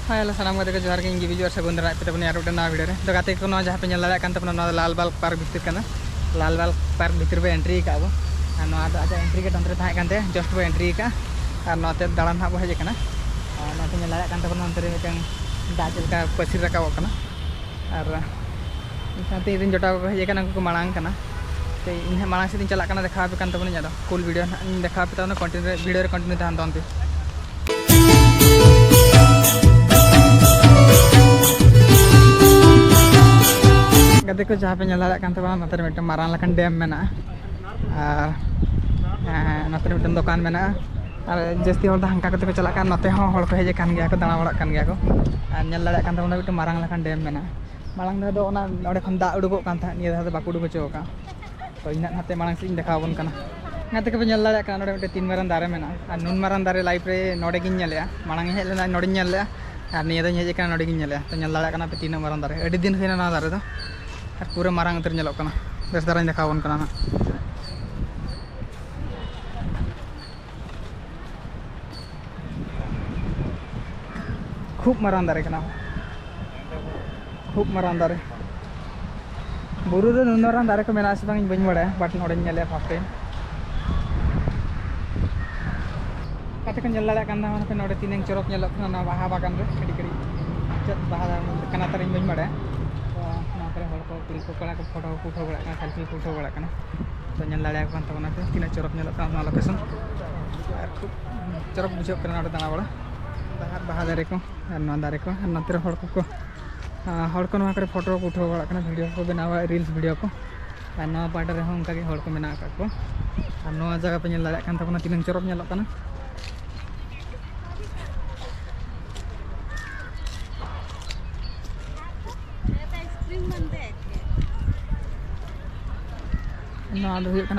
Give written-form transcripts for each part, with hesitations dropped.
हाँ हेलो सामान गाते को जोहार गे इंगी बिजु और सगुन दारा पे तबने यार उठे ना वीडियो रे तो गाते को जहाँ पे नल दाड़ा लाल बाल पार्क भितर करना लाल बाल पार्क भितर पे एंट्री का अब आज एंट्री गेट अंतरे तहते जस्ट बो एंट्री का और नाते दाड़ान हाँ बो हेज करना नाते नल दाड़ा अंतरे मिटन दा चलका पसीर रकाब और साथ इन जोटा को हेज को मांग करना तो इन मांग से चला देखा पे तबन कूल वीडियो देखा पे कंटिन्यू वीडियो कंटिन्यू तहन तंते गाते को जहाँ पे नल दाड़ा नोते मिट्टन मारांग लखन डैम में नोते मिट्टन दुकान में और जास्ती हर हांका को चला नोते हर को हेज गया को दाड़ा बड़ा गया को और नल दाड़ा मिट्टन मारांग लखन डैम में मांग दो खन दा उड़ूक निया धा बाको उड़ूक चो तो इन नाते मांग से देखा बन नाते को नल दाड़ा मिट्टन 3 मारान दारे में और नुन मारान दारे लाइफ रे नोड़े मांग हेज लेना नोड़े और निया हेज नोड़े तो नल दाड़ा पे 3 मारान दारे अड़ी दिन हुईना दारे दो और पूरा मारांग उतर नलोकना बेस दारा देखा बन ना खूब मारांग दारे खूब मारांग दारे बुरु रे नुन मारांग दारे को मेना से बांग बन बड़ा बाट नोड़े नले फाफे काते को नल दाड़ा कांदा पे नोड़े 3 चरक नलोकना बाहा बागान रे कड़ी कड़ी चत बाहा कना तारिन बन बड़ा कुड़ी को कड़ा को फोटो को उठा बड़ा सेल्फी को उठा बड़ा तो नल दाड़ा तबना पे तीन चरक लोकेशन और खूब चरक बुझे दाड़ा बड़ा बाहा दारे को दारे को नते हर को फोटो को उठा बड़ा वीडियो को बनावा रील्स वीडियो को और नवा पार्ट रे उनका हर को मेना को और जगह पे नल दाड़ा तीन चरक नलोकना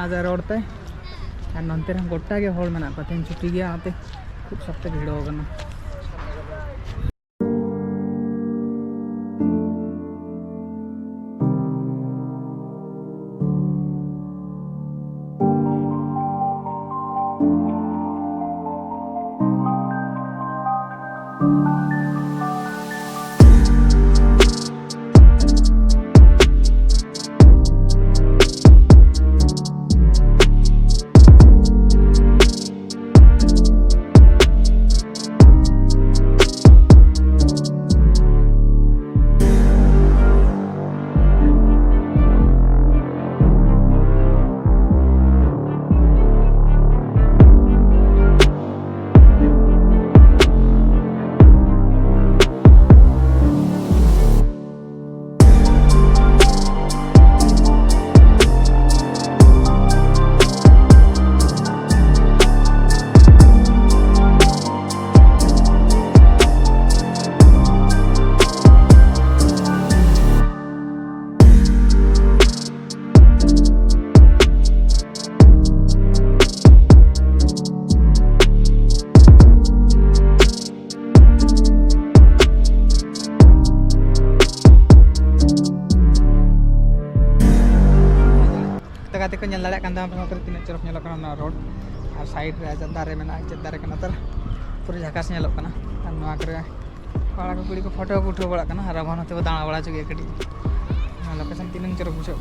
आज रोडते और नंते गोटा के हर मेना तेन छुट्टी गया खूब सख्त भीड़ होना गाते को नल दाड़ा तीन चरक नलोकना रोड और साइड रे दारे में चेक दारे तर पूरा झाकास नलोकना और कड़ा को कुड़ी को फोटो को उठा बड़ा और अब नते दाड़ा बड़ा चुके कटी लोकेशन 3 चरक बुझे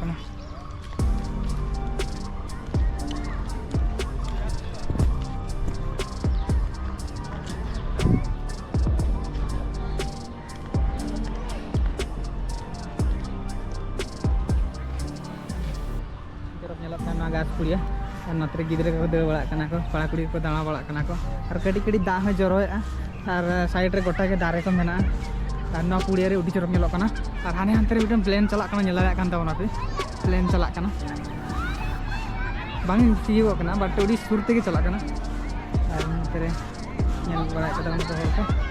गाछ कुड़िया और नते गिद्रे को दे बड़ा को कड़ा कुड़ी को दाड़ा बड़ा को और कड़ी कड़ी दा जरोए और साइड रे गोटा के दारे को मेना और ना कुड़िया रे उडी चरक नलोकना और हाने हानते रे मिटन प्लेन चला नल दाड़ा पे प्लेन चला बांग तीयोगना बट उडी सुर ते चला और नते रे नल बड़ा